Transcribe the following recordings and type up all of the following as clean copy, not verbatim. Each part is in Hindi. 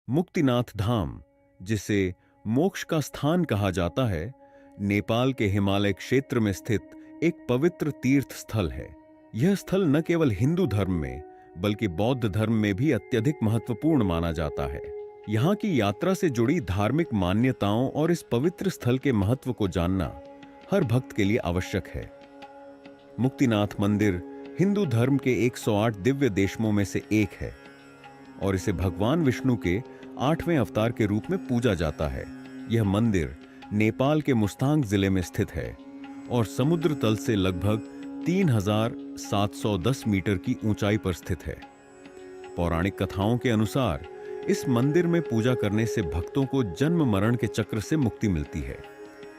मुक्तिनाथ धाम, जिसे मोक्ष का स्थान कहा जाता है, नेपाल के हिमालय क्षेत्र में स्थित एक पवित्र तीर्थ स्थल है। यह स्थल न केवल हिंदू धर्म में बल्कि बौद्ध धर्म में भी अत्यधिक महत्वपूर्ण माना जाता है। यहाँ की यात्रा से जुड़ी धार्मिक मान्यताओं और इस पवित्र स्थल के महत्व को जानना हर भक्त के लिए आवश्यक है। मुक्तिनाथ मंदिर हिंदू धर्म के 108 दिव्य देशमों में से एक है और इसे भगवान विष्णु के 8वें अवतार के रूप में पूजा जाता है। यह मंदिर नेपाल के मुस्तांग जिले में स्थित है और समुद्र तल से लगभग 3710 मीटर की ऊंचाई पर स्थित है। पौराणिक कथाओं के अनुसार इस मंदिर में पूजा करने से भक्तों को जन्म मरण के चक्र से मुक्ति मिलती है।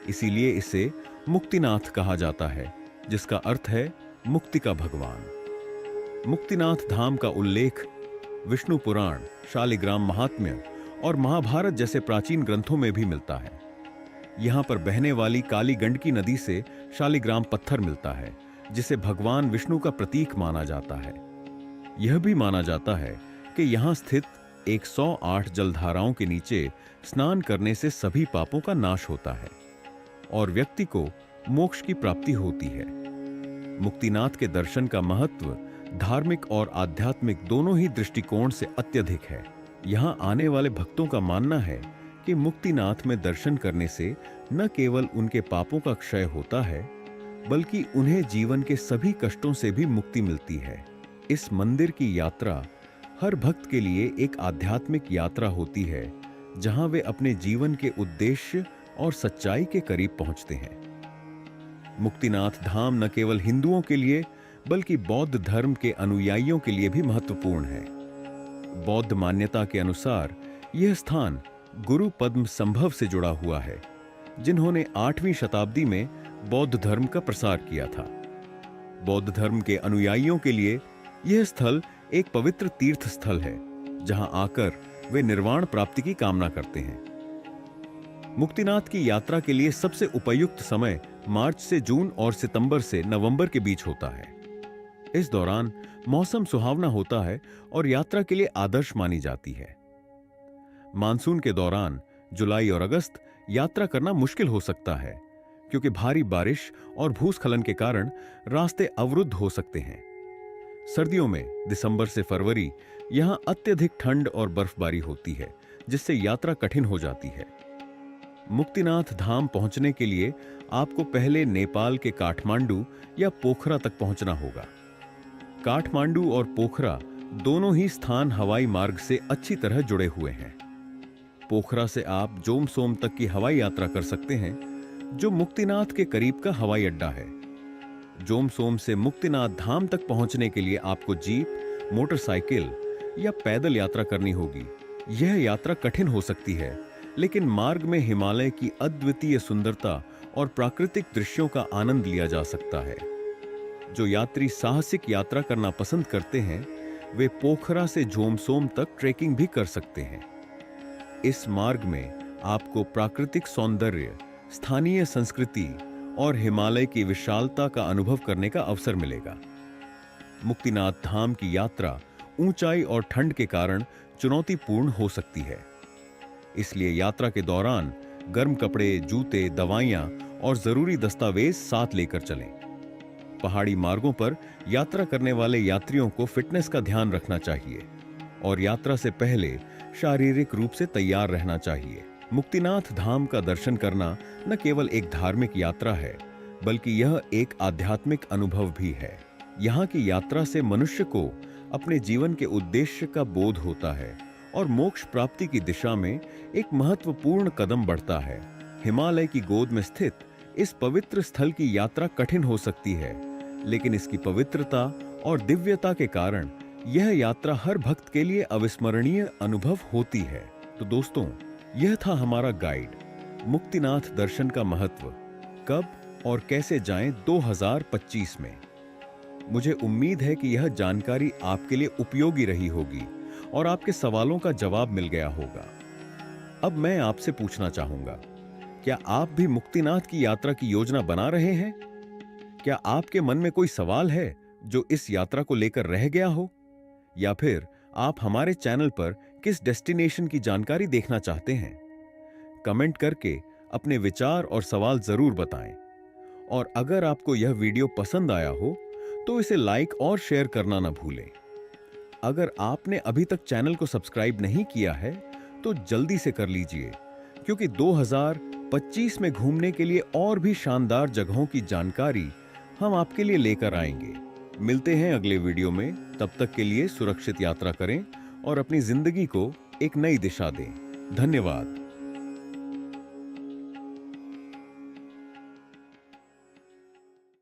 इसीलिए इसे मुक्तिनाथ कहा जाता है, जिसका अर्थ है मुक्ति का भगवान। मुक्तिनाथ धाम का उल्लेख विष्णु पुराण, शालिग्राम महात्म्य और महाभारत जैसे प्राचीन ग्रंथों में भी मिलता है। यहाँ पर बहने वाली काली गंडकी नदी से शालिग्राम पत्थर मिलता है, जिसे भगवान विष्णु का प्रतीक माना जाता है। यह भी माना जाता है कि यहाँ स्थित 108 जलधाराओं के नीचे स्नान करने से सभी पापों का नाश होता है और व्यक्ति को मोक्ष की प्राप्ति होती है। मुक्तिनाथ के दर्शन का महत्व धार्मिक और आध्यात्मिक दोनों ही दृष्टिकोण से अत्यधिक है। यहाँ आने वाले भक्तों का मानना है कि मुक्तिनाथ में दर्शन करने से न केवल उनके पापों का क्षय होता है, बल्कि उन्हें जीवन के सभी कष्टों से भी मुक्ति मिलती है। इस मंदिर की यात्रा हर भक्त के लिए एक आध्यात्मिक यात्रा होती है, जहां वे अपने जीवन के उद्देश्य और सच्चाई के करीब पहुंचते हैं। मुक्तिनाथ धाम न केवल हिंदुओं के लिए बल्कि बौद्ध धर्म के अनुयायियों के लिए भी महत्वपूर्ण है। बौद्ध मान्यता के अनुसार यह स्थान गुरु पद्म संभव से जुड़ा हुआ है, जिन्होंने 8वीं शताब्दी में बौद्ध धर्म का प्रसार किया था। बौद्ध धर्म के अनुयायियों के लिए यह स्थल एक पवित्र तीर्थ स्थल है, जहां आकर वे निर्वाण प्राप्ति की कामना करते हैं। मुक्तिनाथ की यात्रा के लिए सबसे उपयुक्त समय मार्च से जून और सितंबर से नवंबर के बीच होता है। इस दौरान मौसम सुहावना होता है और यात्रा के लिए आदर्श मानी जाती है। मानसून के दौरान जुलाई और अगस्त यात्रा करना मुश्किल हो सकता है, क्योंकि भारी बारिश और भूस्खलन के कारण रास्ते अवरुद्ध हो सकते हैं। सर्दियों में दिसंबर से फरवरी यहां अत्यधिक ठंड और बर्फबारी होती है, जिससे यात्रा कठिन हो जाती है। मुक्तिनाथ धाम पहुंचने के लिए आपको पहले नेपाल के काठमांडू या पोखरा तक पहुंचना होगा। काठमांडू और पोखरा दोनों ही स्थान हवाई मार्ग से अच्छी तरह जुड़े हुए हैं। पोखरा से आप जोमसोम तक की हवाई यात्रा कर सकते हैं, जो मुक्तिनाथ के करीब का हवाई अड्डा है। जोमसोम से मुक्तिनाथ धाम तक पहुंचने के लिए आपको जीप, मोटरसाइकिल या पैदल यात्रा करनी होगी। यह यात्रा कठिन हो सकती है, लेकिन मार्ग में हिमालय की अद्वितीय सुंदरता और प्राकृतिक दृश्यों का आनंद लिया जा सकता है। जो यात्री साहसिक यात्रा करना पसंद करते हैं, वे पोखरा से जोमसोम तक ट्रेकिंग भी कर सकते हैं। इस मार्ग में आपको प्राकृतिक सौंदर्य, स्थानीय संस्कृति और हिमालय की विशालता का अनुभव करने का अवसर मिलेगा। मुक्तिनाथ धाम की यात्रा ऊंचाई और ठंड के कारण चुनौतीपूर्ण हो सकती है, इसलिए यात्रा के दौरान गर्म कपड़े, जूते, दवाइयां और जरूरी दस्तावेज साथ लेकर चलें। पहाड़ी मार्गों पर यात्रा करने वाले यात्रियों को फिटनेस का ध्यान रखना चाहिए और यात्रा से पहले शारीरिक रूप से तैयार रहना चाहिए। मुक्तिनाथ धाम का दर्शन करना न केवल एक धार्मिक यात्रा है, बल्कि यह एक आध्यात्मिक अनुभव भी है। यहाँ की यात्रा से मनुष्य को अपने जीवन के उद्देश्य का बोध होता है और मोक्ष प्राप्ति की दिशा में एक महत्वपूर्ण कदम बढ़ता है। हिमालय की गोद में स्थित इस पवित्र स्थल की यात्रा कठिन हो सकती है, लेकिन इसकी पवित्रता और दिव्यता के कारण यह यात्रा हर भक्त के लिए अविस्मरणीय अनुभव होती है। तो दोस्तों, यह था हमारा गाइड, मुक्तिनाथ दर्शन का महत्व, कब और कैसे जाएं 2025 में। मुझे उम्मीद है कि यह जानकारी आपके लिए उपयोगी रही होगी और आपके सवालों का जवाब मिल गया होगा। अब मैं आपसे पूछना चाहूंगा, क्या आप भी मुक्तिनाथ की यात्रा की योजना बना रहे हैं? क्या आपके मन में कोई सवाल है जो इस यात्रा को लेकर रह गया हो? या फिर आप हमारे चैनल पर किस डेस्टिनेशन की जानकारी देखना चाहते हैं? कमेंट करके अपने विचार और सवाल जरूर बताएं। और अगर आपको यह वीडियो पसंद आया हो तो इसे लाइक और शेयर करना ना भूलें। अगर आपने अभी तक चैनल को सब्सक्राइब नहीं किया है तो जल्दी से कर लीजिए, क्योंकि 2025 में घूमने के लिए और भी शानदार जगहों की जानकारी हम आपके लिए लेकर आएंगे। मिलते हैं अगले वीडियो में। तब तक के लिए सुरक्षित यात्रा करें और अपनी जिंदगी को एक नई दिशा दें। धन्यवाद।